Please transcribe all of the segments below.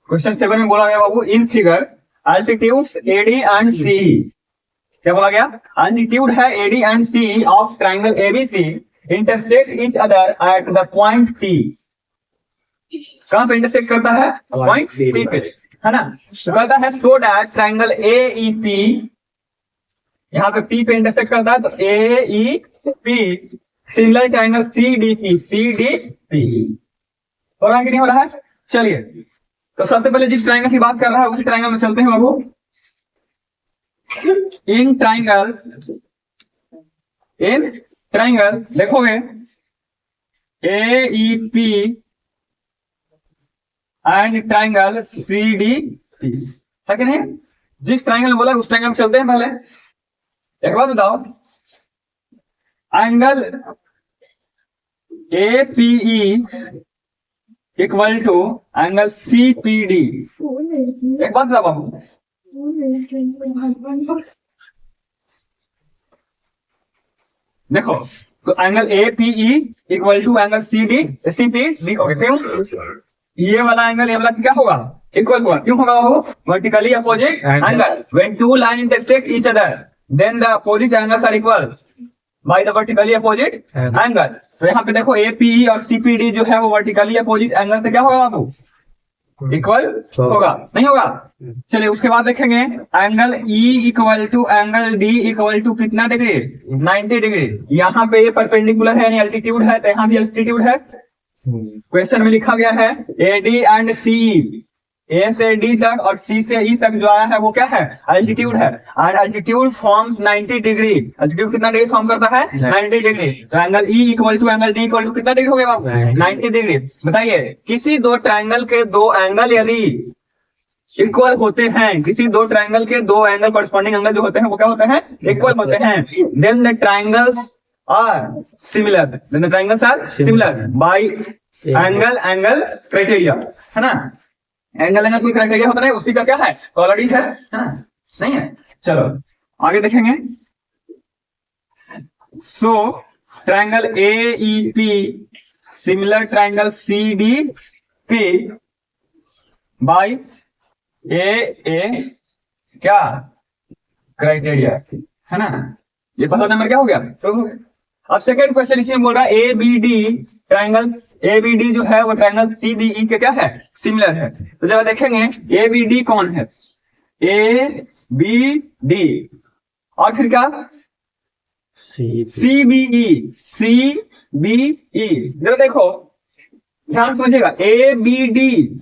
Question 7 में बोला गया बाबू, in figure altitudes AD and C, क्या बोला गया? अल्टीट्यूड है AD and C of triangle ABC intersect each other at the point P. कहां पे इंटरसेक्ट करता है? पॉइंट पी पे, है ना। तो कहता है so that triangle A E P, यहाँ पे पी पे इंटरसेक्ट करता है तो A E P similar triangle C D P, C D P. हो रहा है कि नहीं हो रहा है? चलिए, तो सबसे पहले जिस ट्राइंगल की बात कर रहा है उसी ट्राइंगल में चलते हैं बाबू। इन ट्राइंगल देखोगे A E P and triangle C D P, है कि नहीं? जिस ट्राइंगल बोला उस ट्राइंगल में चलते हैं। पहले एक बात बताओ, angle A P E equal to angle C P D. एक बात बताओ बाबू, देखो तो angle A P E equal to angle C D C P D हो गया। क्यों? ये वाला एंगल ये वाला क्या होगा? इक्वल होगा। क्यों होगा वो? Vertically opposite angle. When two lines intersect each other then the opposite angles are equal by the vertically opposite angle. तो यहाँ पे देखो एपीई और सीपीडी जो है वो वर्टिकली अपोजिट एंगल से क्या होगा बाबू? इक्वल होगा, नहीं होगा? चलिए उसके बाद देखेंगे angle E equal to angle D equal to कितना डिग्री? 90 डिग्री। यहाँ पे ये परपेंडिकुलर है यानी अल्टीट्यूड है, तो यहाँ भी अल्टीट्यूड है। क्वेश्चन में लिखा गया है एडी एंड सी, ए से डी तक और सी से ई तक जो आया है वो क्या है? अल्टीट्यूड है। And altitude forms 90 degree. Altitude कितना डिग्री फॉर्म करता है? 90 डिग्री। तो angle E equal to angle D equal to कितना डिग्री हो गया बाबू? 90 डिग्री। बताइए, किसी दो ट्राइंगल के दो एंगल यदि इक्वल होते हैं, किसी दो ट्राइंगल के दो एंगल कॉरस्पॉन्डिंग एंगल जो होते हैं वो क्या होते हैं? इक्वल होते हैं। Then the triangles are similar, then the triangles are similar by angle criteria, है ना। एंगल कोई क्राइटेरिया होता है, उसी का क्या है? ऑलरेडी है ना? नहीं है? चलो आगे देखेंगे। So triangle A E P similar triangle C D P by A क्या क्राइटेरिया, है ना। ये पहला नंबर क्या हो गया? तो हो गया। अब सेकंड क्वेश्चन इसी में बोल रहा है A B D triangle A B D जो है वो ट्राइंगल सी डी ई के क्या है? सिमिलर है। तो जरा देखेंगे ए बी डी कौन है? ए बी डी और फिर क्या? C B E, C B E. जरा देखो ध्यान समझिएगा, ए बी डी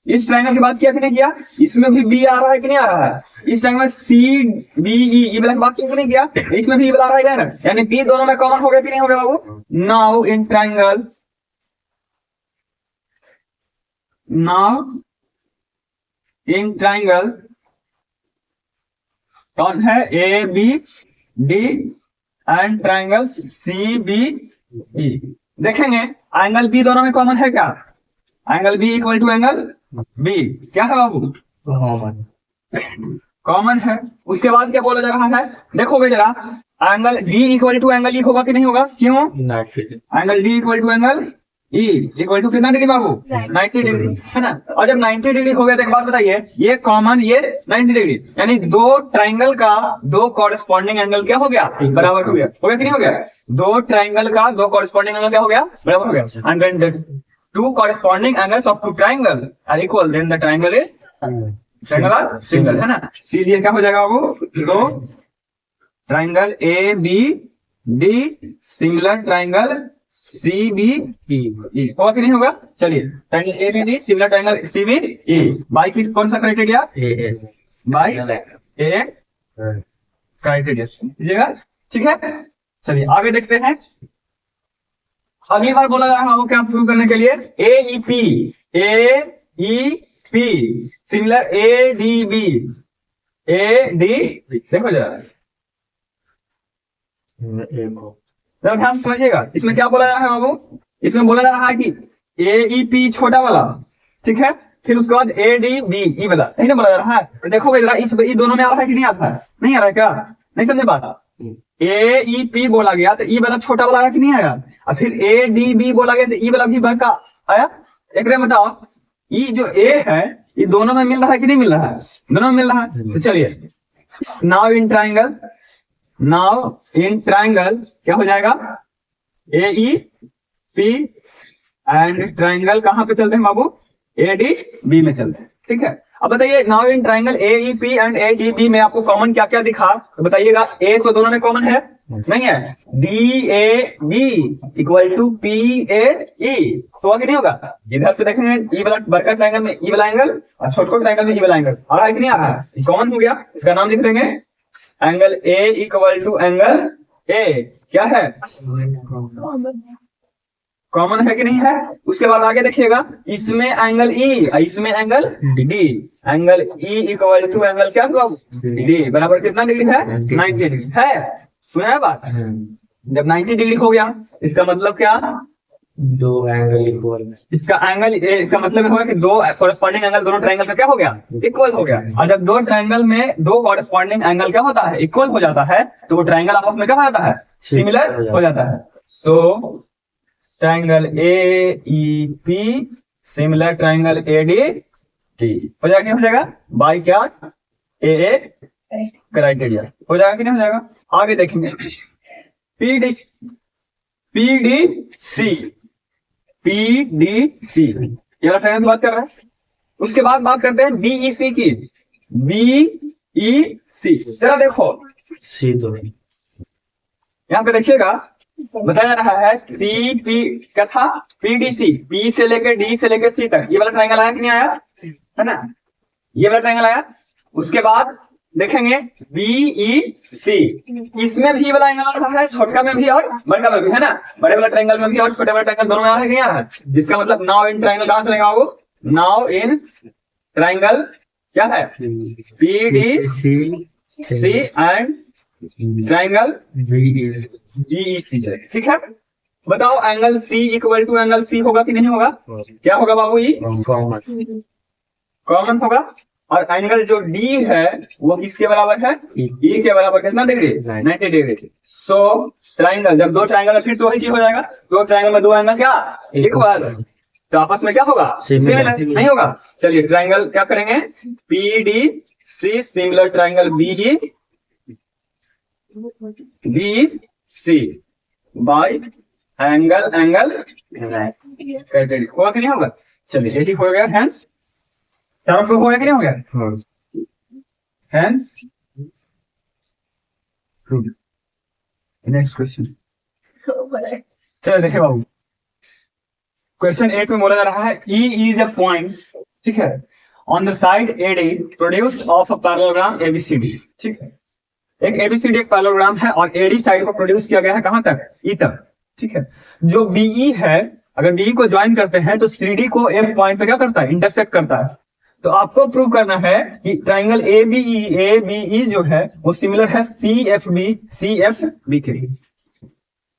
इस ट्राइंगल की बात किया कि नहीं किया? इसमें भी बी आ रहा है कि नहीं आ रहा है? इस ट्राइंगल सी बी ई वाला की बात किया कि नहीं किया? इसमें भी वाला आ रहा है ना, यानी बी दोनों में कॉमन हो गया कि नहीं हो गया बाबू? नाउ इन ट्राइंगल कौन है? A B D and triangle C B E. देखेंगे एंगल बी दोनों में कॉमन है क्या? Angle B equal to angle B क्या है बाबू? कॉमन है। उसके बाद क्या बोला जा रहा है? देखोगे जरा, angle D equal to angle E होगा कि नहीं होगा? क्यों? Angle D equal to angle E equal to कितना डिग्री बाबू? 90 डिग्री, है ना। और जब 90 डिग्री हो गया तो एक बात बताइए, ये कॉमन ये 90 डिग्री, यानी दो ट्राइंगल का दो कॉरेस्पॉन्डिंग एंगल क्या हो गया? बराबर हो गया। हो गया कि नहीं हो गया? दो ट्राइंगल का दो कॉरेस्पॉन्डिंग एंगल क्या हो गया? बराबर हो गया। And when the two corresponding angles of two triangles are equal then the triangle are single, है ना। सीधे क्या हो जाएगा वो? so triangle A B D similar triangle C B E होगा कि नहीं होगा? चलिए triangle A B D similar triangle C B E by किस कौन सा क्राइटेरिया? बाय A क्राइटेरिया, ठीक है। चलिए आगे देखते हैं। अगली बार बोला जा रहा है वो क्या प्रूव करने के लिए? A E P similar A D B, A D. देखो जरा ध्यान समझिएगा, इसमें क्या बोला जा रहा है बाबू? इसमें बोला जा रहा है कि ए ई पी छोटा वाला, ठीक है, फिर उसके बाद ए डी बी ई वाला, यही ना बोला जा रहा है। देखोगे जरा इस दोनों में आ रहा है कि नहीं आता है? नहीं आ रहा है क्या? नहीं समझे बात? ए ई पी बोला गया तो ई वाला छोटा वाला आया कि नहीं आया? और फिर ए डी बी बोला गया तो ई वाला भी बड़ा आया। एक बताओ, ई जो ए है ये दोनों में मिल रहा है कि नहीं मिल रहा है? दोनों में मिल रहा है। तो चलिए नाउ इन ट्राइंगल, क्या हो जाएगा? ए ई पी एंड ट्राइंगल कहाँ पे चलते हैं बाबू? ए डी बी में चलते हैं, ठीक है। अब बताइए now in triangle A E P and A D B में आपको कॉमन क्या क्या दिखा? तो बताइएगा। ए तो दोनों में कॉमन है, नहीं है? D A B equal to P A E, तो होगा कि नहीं होगा? इधर से देखेंगे ई वाला बड़का ट्राइंगल में ई वाला एंगल और छोटे ट्राइंगल में ई वाला एंगल आ रहा है कि नहीं आ रहा है? कॉमन हो गया, इसका नाम लिख देंगे angle A equal to angle A. क्या है? कॉमन है कि नहीं है? उसके बाद आगे देखिएगा, इसमें एंगल ई, इसमें angle D. Angle E equal to angle क्या हुआ? डी बराबर कितना डिग्री है? 90 डिग्री है। सुना है बात? जब 90 डिग्री हो गया इसका मतलब क्या? दो एंगल इक्वल। इसका एंगल, इसका मतलब होगा कि दो कॉरेस्पॉन्डिंग एंगल दोनों ट्रायंगल का क्या हो गया? इक्वल हो गया। और जब दो ट्रायंगल में दो कॉरेस्पॉन्डिंग एंगल क्या होता है? इक्वल हो जाता है, तो वो ट्रायंगल आपस में क्या हो जाता है? सिमिलर हो जाता है। So triangle A E P similar triangle A D T हो जाएगा। क्या हो जाएगा? बाई क्या? ए क्राइटेरिया हो जाएगा कि नहीं हो जाएगा? आगे देखेंगे P D C, P D C ये वाला ट्रायंगल की बात कर रहा है। उसके बाद बात करते हैं बीई सी की। बीई सी जरा देखो, सी दो यहाँ पे देखिएगा बताया रहा है सी पी क्या था? पीडीसी, पी से लेकर डी से लेकर सी तक ये वाला ट्रायंगल आया कि नहीं आया? है ना, ये वाला ट्रायंगल आया। उसके बाद देखेंगे बीई सी, इसमें भी वाला एंगल आ रहा है, छोटा में भी और बड़ा में भी, है ना? बड़े वाला ट्रायंगल में भी और छोटे वाले ट्रायंगल दोनों में आ रहा है कि नहीं आ रहा है? जिसका मतलब नाउ इन ट्रायंगल कहां चलेगा वो? नाउ इन ट्रायंगल क्या है? P D C and triangle BE C, ठीक है। बताओ angle C equal to angle C होगा कि नहीं होगा? क्या होगा बाबू? ई कॉमन होगा। और एंगल जो डी है वो किसके बराबर है? ई के बराबर। कितना डिग्री? 90 डिग्री। सो ट्रायंगल, जब दो ट्रायंगल में फिर से वही चीज हो जाएगा, दो ट्रायंगल में दो एंगल क्या इक्वल, तो आपस में क्या होगा? सिमिलर नहीं होगा। चलिए ट्रायंगल क्या करेंगे? P D C similar triangle B C by angle criteria होगा कि नहीं होगा? चलिए यही हो गया। हैंस चारों प्रूफ हो गया कि नहीं हो गया? Hence proof. नेक्स्ट क्वेश्चन चलो देखिए बाबू, क्वेश्चन 8 में बोला जा रहा है ई इज अ पॉइंट, ठीक है, on the side AD produced of a parallelogram ABCD. ठीक है, एक एबीसीडी एक पैरेललोग्राम है और एडी साइड को प्रोड्यूस किया गया है कहां तक? ई तक। ठीक है, जो बीई है अगर बीई को ज्वाइन करते हैं तो सीडी को एफ पॉइंट पे क्या करता है? इंटरसेक्ट करता है। तो आपको प्रूव करना है कि ट्राइंगल ए बीई जो है वो सिमिलर है सी एफ बी के।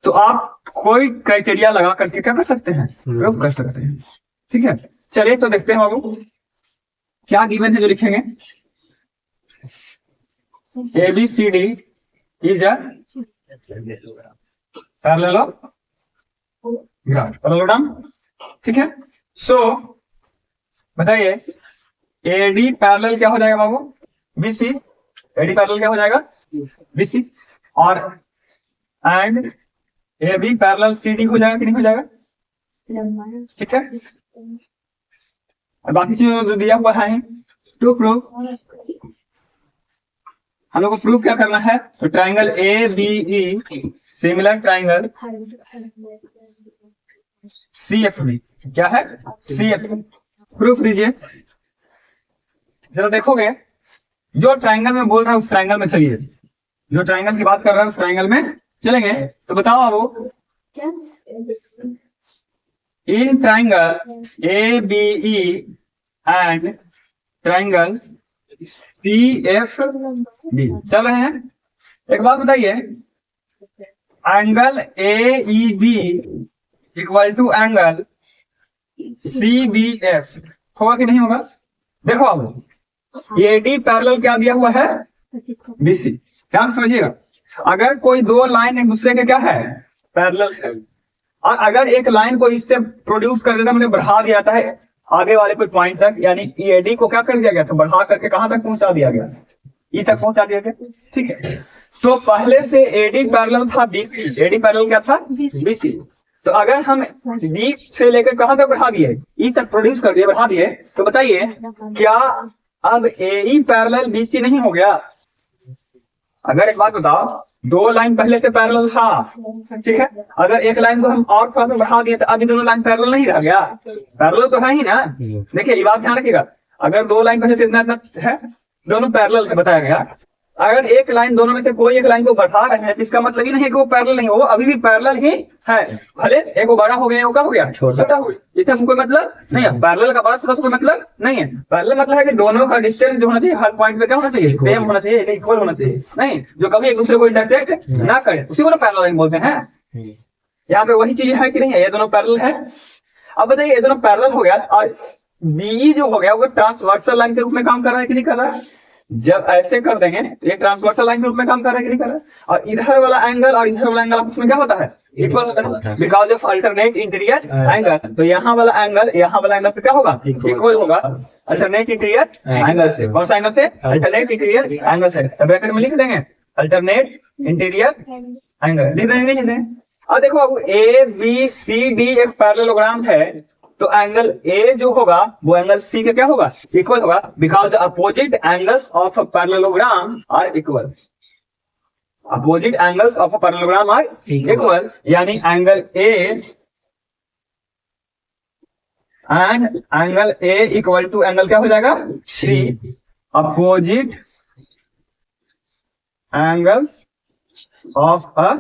तो आप कोई क्राइटेरिया लगा करके क्या कर सकते हैं? प्रूव कर सकते हैं। ठीक है, चलिए तो देखते हैं बाबू क्या गिवन है जो लिखेंगे। ABCD is a parallelogram. ठीक है, सो बताइए AD पैरेलल क्या हो जाएगा बाबू? BC। AD पैरेलल क्या हो जाएगा? BC। और एंड AB पैरेलल CD हो जाएगा कि नहीं हो जाएगा? ठीक है, और बाकी चीजों जो दिया हुआ है टू प्रूव, हम लोग को प्रूव क्या करना है? तो triangle ABE similar triangle CFB क्या है? CFB। प्रूफ दीजिए। जरा देखोगे जो ट्राइंगल में बोल रहा है उस ट्राइंगल में चलिए, जो ट्राइंगल की बात कर रहा है उस ट्राइंगल में चलेंगे। तो बताओ वो in triangle ABE and triangle CFB चल रहे हैं। एक बात बताइए, angle AEB equal to angle CBF होगा कि नहीं होगा? देखो अब AD पैरेलल क्या दिया हुआ है? BC। ध्यान समझिएगा, अगर कोई दो लाइन एक दूसरे के क्या है? पैरेलल है, और अगर एक लाइन को इससे प्रोड्यूस कर देता है, मतलब बढ़ा दिया जाता है आगे वाले कोई पॉइंट तक, यानी EAD को क्या कर दिया गया था, बढ़ा करके कहां तक पहुंचा दिया गया, ई तक पहुंचा दिया गया। ठीक है, तो पहले से AD पैरेलल था BC, AD पैरेलल क्या था BC। तो अगर हम D से लेकर कहां तक बढ़ा दिए, ई तक प्रोड्यूस कर दिए, बढ़ा दिए, तो बताइए क्या अब AE पैरेलल BC नहीं हो गया? अगर एक बात बताओ, दो लाइन पहले से पैरेलल था, ठीक है, अगर एक लाइन को हम और थोड़ा सा बढ़ा दिए तो अभी दोनों लाइन पैरेलल नहीं रह गया, पैरेलल तो है ही ना। देखिए ये बात ध्यान रखिएगा, अगर दो लाइन पहले से इतना इतना है, दोनों पैरेलल बताया गया, अगर एक लाइन दोनों में से कोई एक लाइन को बढ़ा रहे हैं, इसका मतलब ही नहीं है कि वो पैरेलल नहीं हो, वो अभी भी पैरेलल ही है, भले एक वो बड़ा हो गया, वो क्या हो गया, छोटा हो गया, इससे कोई मतलब नहीं है। पैरेलल का बड़ा छोटा सा कोई मतलब नहीं है। पैरेलल मतलब है कि दोनों का डिस्टेंस जो होना चाहिए हर पॉइंट पे क्या होना चाहिए, सेम होना चाहिए, इक्वल होना चाहिए, नहीं जो कभी एक दूसरे को इंटरसेक्ट ना करे, उसी को ना पैरेलल लाइन बोलते हैं। यहाँ पे वही चीज है कि नहीं है, ये दोनों पैरेलल है। अब बताइए ये दोनों पैरेलल हो गया और BE जो हो गया वो ट्रांसवर्सल लाइन के रूप में काम कर रहा है कि नहीं कर रहा है? जब ऐसे कर देंगे तो ये ट्रांसवर्सल लाइन के रूप में काम कर रहा है कि नहीं कर रहा है? और इधर वाला एंगल और इधर वाला एंगल आपस में क्या होता है, इक्वल होता है, because of alternate interior angle. तो यहाँ वाला एंगल पे क्या होगा, इक्वल होगा अल्टरनेट इंटीरियर एंगल से। कौन सा एंगल से, अल्टरनेट इंटीरियर एंगल से। तो ब्रैकेट में लिख देंगे अल्टरनेट इंटीरियर एंगल, लिख देंगे, लिख देंगे। अब देखो अब ABCD एक पैरेललोग्राम है, तो एंगल A जो होगा वो एंगल C के क्या होगा, इक्वल होगा, because the opposite angles of a parallelogram are equal. Opposite angles of a parallelogram are equal, यानी angle A and angle A equal to angle क्या हो जाएगा, C। Opposite angles of a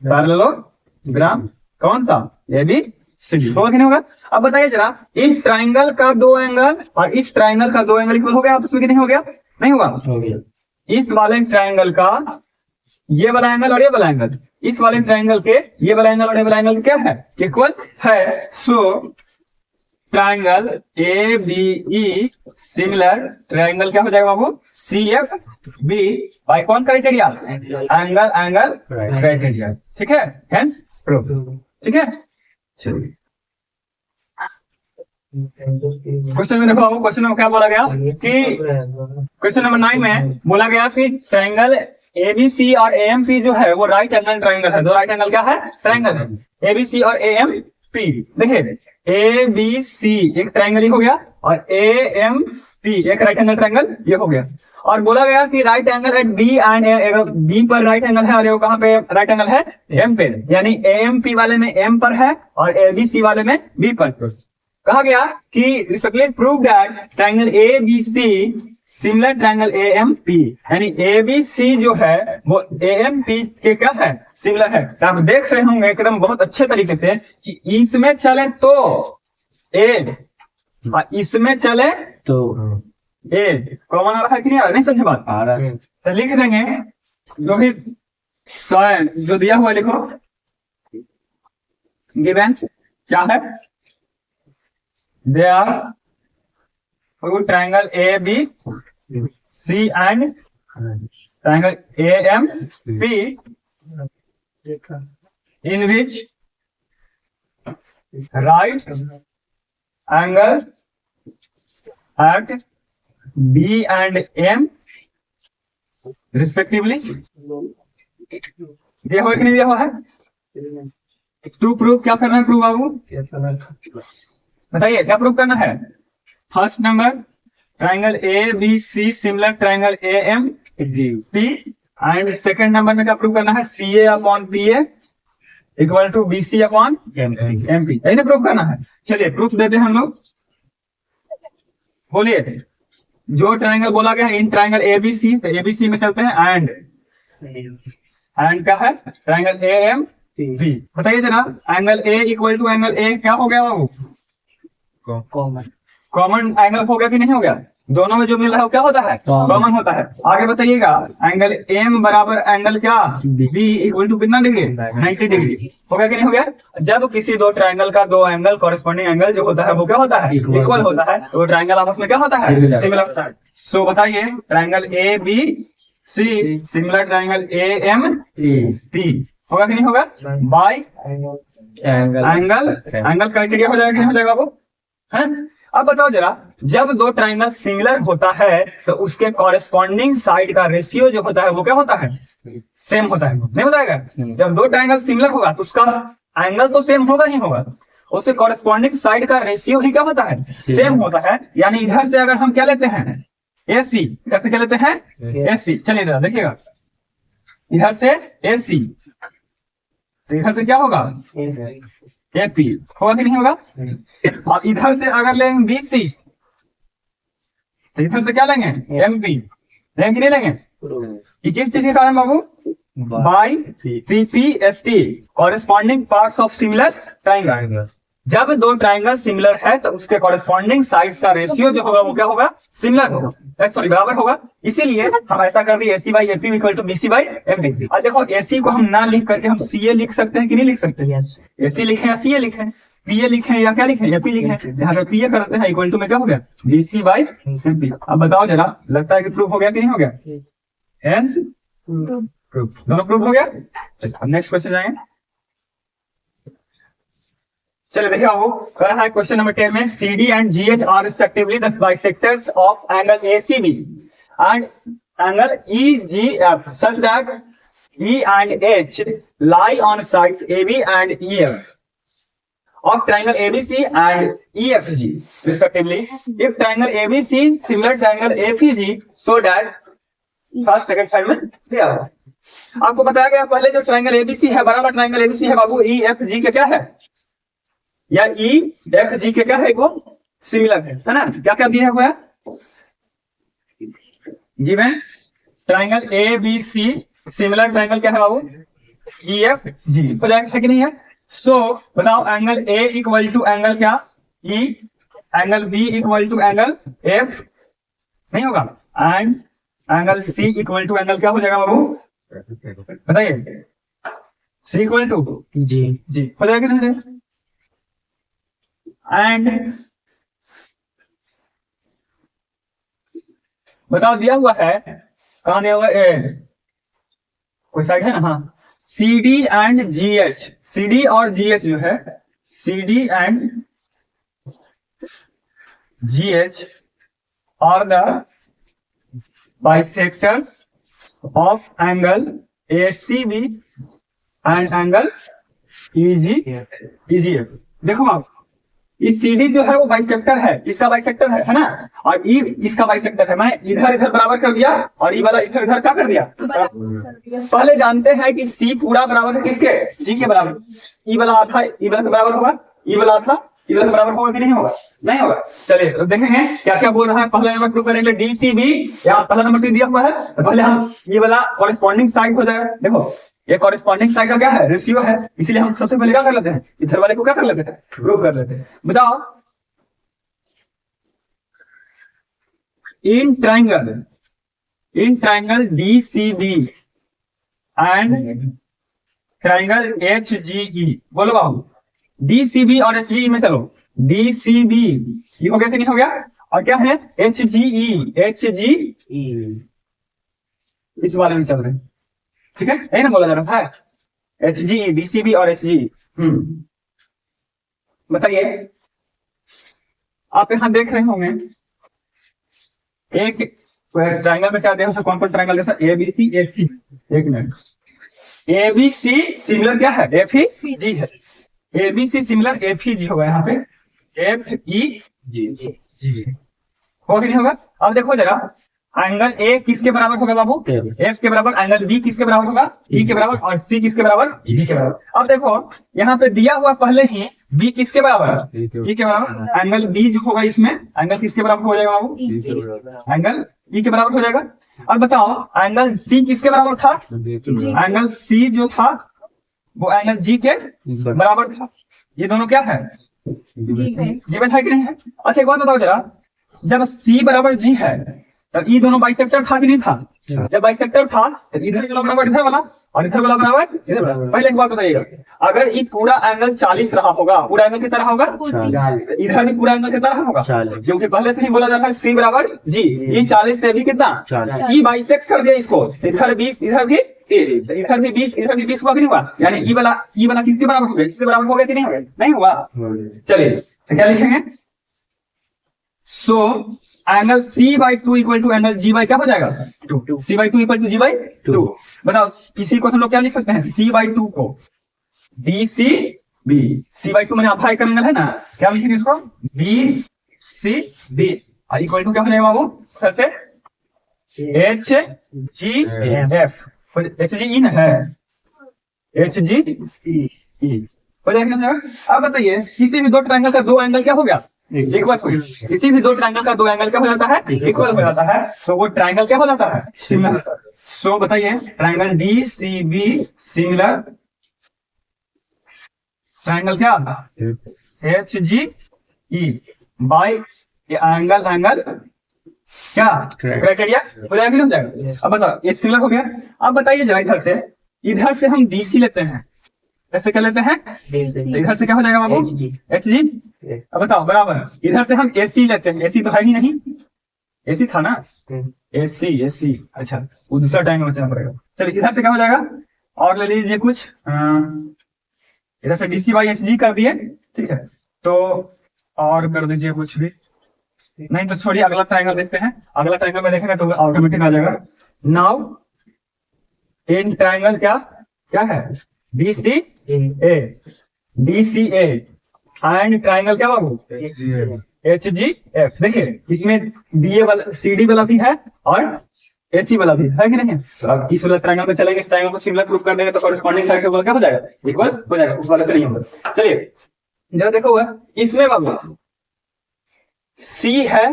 parallelogram कौन सा, ABCD होगा कि नहीं होगा? अब बताइए जरा, इस ट्राइंगल का दो एंगल और इस ट्राइंगल का दो एंगल इक्वल हो गया आपस में कि नहीं हो गया? नहीं हुआ। इस वाले ट्राइंगल का ये वाला एंगल और ये वाला एंगल, इस वाले ट्राइंगल के ये वाला एंगल और ये वाला एंगल क्या है, इक्वल है। So triangle ABE similar triangle क्या हो जाएगा बाबू, CFB बाय कौन क्राइटेरिया, एंगल क्राइटेरिया। ठीक है, हेंस प्रूफ। ठीक है, चलिए क्वेश्चन में देखो, क्वेश्चन में क्या बोला गया कि क्वेश्चन नंबर 9 में बोला गया कि ट्राइंगल ABC और AMP जो है वो राइट एंगल ट्राइंगल है। दो राइट एंगल क्या है, ट्राइंगल है, ABC और AMP। देखिए ABC एक ट्राइंगल ही हो गया और AMP एक राइट एंगल ट्राइंगल ये हो गया। और बोला गया कि right angle at B and B पर राइट एंगल है और ये कहां पे राइट एंगल है, M पे, यानी AMP वाले में M पर है और ABC वाले में B पर। कहा गया कि recently prove that triangle ABC similar triangle AMP, यानी ABC जो है वो AMP के क्या है, सिमिलर है। तो आप देख रहे होंगे एकदम बहुत अच्छे तरीके से कि इसमें चले तो A और इसमें चले तो A कॉमन आ रहा है कि नहीं आ रहा, नहीं समझे बात आ रहा है। तो लिख देंगे जो भी जो दिया हुआ लिखो, गिवन क्या है, they are triangle ABC and triangle AMP in which right angle at B and M respectively दिया हुआ कि नहीं दिया हुआ है? टू प्रूफ क्या करना है, प्रूफ बाबू बताइए क्या प्रूफ करना है? First number triangle ABC similar triangle AMP and second number में क्या प्रूफ करना है, CA upon PA equal to BC upon MP, यही ना प्रूफ करना है। चलिए प्रूफ देते हैं हम लोग, बोलिए। जो ट्राइंगल बोला गया है इन ट्राइंगल ABC, तो ABC में चलते हैं एंड क्या है ट्राइंगल AMP। बताइए जरा angle A equal to angle A क्या हो गया बाबू, कॉमन एंगल हो गया कि नहीं हो गया? दोनों में जो मिल रहा है वो क्या होता है, कॉमन होता है। आगे बताइएगा एंगल M बराबर एंगल क्या B इक्वल टू कितना डिग्री, 90 डिग्री हो गया कि नहीं हो गया? जब किसी दो ट्राइंगल का दो एंगल कॉरेस्पॉन्डिंग एंगल जो होता है वो क्या होता है, इक्वल होता है, तो ट्राइंगल आपस में क्या होता है, सिमिलर होता है। सो बताइए triangle ABC similar triangle AMP होगा कि नहीं होगा, बाय एंगल क्राइटेरिया हो जाएगा कि नहीं हो जाएगा वो, है ना? अब बताओ जरा, जब दो ट्राइंगल सिमिलर होता है तो उसके कॉरेस्पॉन्डिंग साइड का रेशियो जो होता है वो क्या होता है, सेम होता है, नहीं बताएगा। जब दो ट्राइंगल सिमिलर होगा तो उसका एंगल तो सेम होगा ही होगा, उसके कॉरेस्पॉन्डिंग साइड का रेशियो ही क्या होता है, सेम होता है। यानी इधर से अगर हम क्या लेते हैं, AC, इधर से क्या लेते हैं, AC। चलिए इधर देखिएगा, इधर से AC, तो इधर से क्या होगा, AP होगा कि नहीं होगा। और इधर से अगर लेंगे BC, तो इधर से क्या लेंगे, MP, लेंगे कि नहीं लेंगे। ये किस चीज के कारण बाबू, by CPST, corresponding parts of similar triangle. जब दो ट्राइंगल सिमिलर है तो उसके कॉरेस्पॉन्डिंग साइड्स का रेशियो जो होगा वो क्या होगा, सिमिलर होगा, सॉरी बराबर होगा। इसीलिए हम ऐसा कर दिए AC by AP equal to BC by MP। और देखो AC को हम ना लिख करके हम CA लिख सकते हैं कि नहीं लिख सकते, AC लिखें या CA लिखें, PA लिखें या क्या लिखें, AP लिखें। यहाँ पे PA करते हैं इक्वल टू में क्या हो गया, BC बाई MP। अब बताओ जरा, लगता है कि प्रूफ हो गया कि नहीं हो गया, हेंस प्रूफ, दोनों प्रूफ हो गया। अब नेक्स्ट क्वेश्चन जाएंगे। चलिए देखिए वो कर रहा है क्वेश्चन नंबर 10 में, CD and GH are respectively the bisectors of angle ACB and angle EGF such that E and H lie on sides AB and EF of triangle ABC and EFG respectively. If triangle ABC similar triangle AFG so that first second side में दिया है। आपको बताया गया पहले जो triangle ABC है बराबर ट्राइंगल ABC है बाबू EFG के क्या है, या EFG के क्या है, वो सिमिलर है ना। क्या क्या दिया हुआ है, given triangle ABC similar triangle क्या है बाबू, EFG हो जाएगा, है कि नहीं है। सो बताओ angle A equal to angle क्या E, angle B equal to angle F नहीं होगा, and angle C equal to angle क्या हो जाएगा बाबू, बताइए। C इक्वल टू जी हो जाएगा नहीं, एंड बताओ दिया हुआ है, कहां दिया हुआ है, कोई साइड है ना, हाँ CD एंड GH, CD और GH जो है, CD and GH are the bisectors of angle ACB and angle EGF। देखो आप, इस CD जो है वो बाइसेक्टर है, इसका बाइसेक्टर है ना, और E इसका बाइसेक्टर है। मैंने इधर इधर बराबर कर दिया और E वाला इधर इधर क्या कर दिया, पहले जानते हैं कि C पूरा बराबर है किसके, G के बराबर। E वाला आधा E वाला के बराबर होगा, E वाला आधा E वाला के बराबर होगा कि नहीं होगा, नहीं होगा। चलिए तो देखेंगे क्या क्या बोल रहा है। पहले नंबर प्रूव करेंगे DCB, यहाँ पहला नंबर दिया हुआ है, तो पहले हम ये वाला कॉरेस्पॉन्डिंग साइड हो जाएगा। देखो ये कॉरेस्पॉन्डिंग साइड का क्या है, रेशियो है, इसीलिए हम सबसे पहले क्या कर लेते हैं, इधर वाले को क्या कर लेते हैं, प्रूव कर लेते हैं। बताओ in triangle DCB and triangle HGE, बोलो बाबू DCB और HGE में, चलो DCB ये हो गया कि नहीं हो गया, और क्या है HGE इस वाले में चल रहे हैं, ठीक है, यही ना बोला जा रहा था, HGE DCB और HGE। बताइए आप यहां देख रहे होंगे एक ट्राइंगल में क्या देखो, कौन कौन ट्राइंगल जैसा ABC AC, एक मिनट, ABC सिमिलर क्या है, FEG है, ABC सिमिलर FEG होगा, यहाँ पे FEG होगा कि नहीं होगा। अब देखो जरा एंगल A किसके बराबर होगा बाबू, F के बराबर, एंगल B किसके बराबर होगा, E के बराबर, और C किसके बराबर, G के बराबर। अब देखो यहाँ पे दिया हुआ पहले ही B किसके बराबर, E के बराबर, एंगल B जो होगा इसमें एंगल किसके बराबर हो जाएगा बाबू, एंगल E के बराबर हो जाएगा। और बताओ एंगल C किसके बराबर था, एंगल C जो था वो एंगल G के बराबर था। ये दोनों क्या है, गिवन है कि नहीं है। अच्छा एक बात बताओ जरा, जब C बराबर G है तब ये दोनों बाइसेक्टर था कि नहीं था, जब बाइसेक्टर था तो इधर वाला बराबर इधर वाला और इधर वाला बराबर इधर वाला। पहले एक बात बताइएगा, अगर ये पूरा एंगल 40 रहा होगा, पूरा एंगल कितना रहा होगा, इधर भी पूरा एंगल कितना रहा होगा, क्योंकि पहले से ही बोला जा रहा है C बराबर G, ये 40 से भी कितना, ये बाइसेक्ट कर दिया इसको, इधर 20 इधर भी 30, इधर भी 20 इधर भी 20 हुआ कि नहीं हुआ, यानी ये वाला किसके बराबर हो गया, किसके बराबर हो गया कि नहीं हो गया, नहीं हुआ। चलिए तो क्या लिखेंगे, so angle C/2 equal to angle G/, क्या हो जाएगा 2, C/2 इक्वल टू G/2। बताओ इसी को हम लोग क्या लिख सकते हैं, C/2 को BCB, C/2 मैंने आधा एकड़ एंगल है ना, क्या लिखेंगे इसको BCB इक्वल टू क्या हो जाएगा बाबू, फिर से HGF, HGE ना है, HGE हो जाएगा। अब बताइए किसी भी दो ट्रायंगल का दो एंगल क्या हो गया, इक्वल हो गया। किसी भी दो ट्रायंगल का दो एंगल क्या हो जाता है, इक्वल हो जाता है, तो वो ट्रायंगल क्या हो जाता है, सिमिलर। सो बताइए ट्रायंगल DCB सिमिलर ट्रायंगल क्या HGE बाय एंगल क्या क्राइटेरिया हो जाएगा, हो जाएगा। अब बताओ ये सिमिलर हो गया। अब बताइए जरा इधर से हम DC लेते हैं, ऐसे क्या लेते हैं, तो इधर से क्या हो जाएगा बाबू HG। अब बताओ बराबर इधर से हम AC लेते हैं, AC तो है ही नहीं, AC था ना, AC अच्छा वो दूसरा टाइम में बचना पड़ेगा। चलिए इधर से क्या हो जाएगा, और ले लीजिए कुछ इधर से DC बाई HG कर दिए, ठीक है, तो और कर दीजिए कुछ भी नहीं, तो छोड़िए अगला ट्रायंगल देखते हैं। अगला ट्रायंगल में देखेंगे तो ऑटोमेटिक आ जाएगा। नाउ इन ट्रायंगल क्या है DCA एंड ट्रायंगल क्या बाबू HGF। देखिए इसमें DA वाला CD वाला भी है और AC वाला भी है कि नहीं है। तो अब इस वाला ट्रायंगल में चलेंगे, इस ट्रायंगल को सिमिलर प्रूफ कर देंगे तो कॉरेस्पॉन्डिंग साइड से क्या हो जाएगा, इक्वल हो जाएगा, उस वाले से नहीं होगा। चलिए जरा देखो हुआ इसमें बाबू C है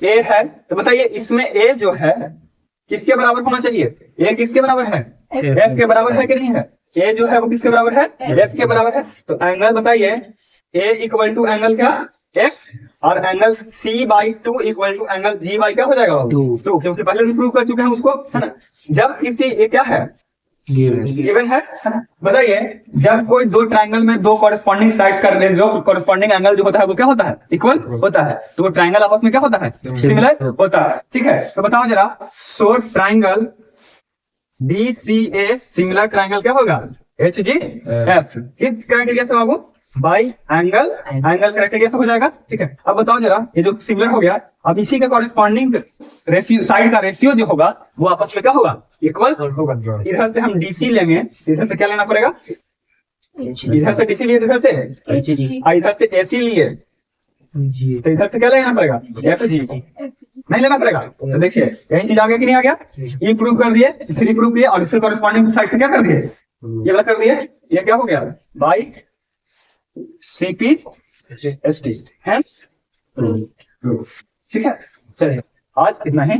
A है, तो बताइए इसमें A जो है किसके बराबर होना चाहिए, A किसके बराबर है, F के बराबर है कि नहीं है। A जो है वो किसके बराबर है, F के बराबर है। तो एंगल बताइए A इक्वल टू एंगल क्या F और angle C/2 equal to angle G/, क्या हो जाएगा 2, क्योंकि पहले भी प्रूव कर चुके हैं उसको, है ना। जब किसी A क्या है गिवन है ना, बताइए जब कोई दो ट्रायंगल में दो कॉरेस्पॉन्डिंग साइड्स कर दे, जो कॉरेस्पॉन्डिंग एंगल जो होता है वो क्या होता है, इक्वल होता है, तो वो ट्रायंगल आपस में क्या होता है, सिमिलर होता है, ठीक है। तो बताओ जरा, सो ट्रायंगल DCA सिमिलर ट्रायंगल क्या होगा HGF, किस क्राइटेरिया से बाबू, बाई एंगल क्राइटेरिया से हो जाएगा, ठीक है। अब बताओ जरा ये जो सिमिलर हो गया, अब इसी का कॉरेस्पॉन्डिंग रेशियो साइड का रेशियो जो होगा वो आपस में क्या होगा, इक्वल होगा। इधर से हम DC लेंगे, इधर से क्या लेना पड़ेगा, इधर से DC लिए, इधर से इधर से AC लिए, तो इधर से क्या लेना पड़ेगा FG, नहीं लेना पड़ेगा। तो देखिए यही चीज आ गया कि नहीं आ गया, ये प्रूव कर दिए, फिर प्रूव किए और इससे कॉरेस्पॉन्डिंग साइड से क्या कर दिए, ये वाला कर दिए, ये क्या हो गया बाई CPST, ठीक है। चलिए आज इतना ही।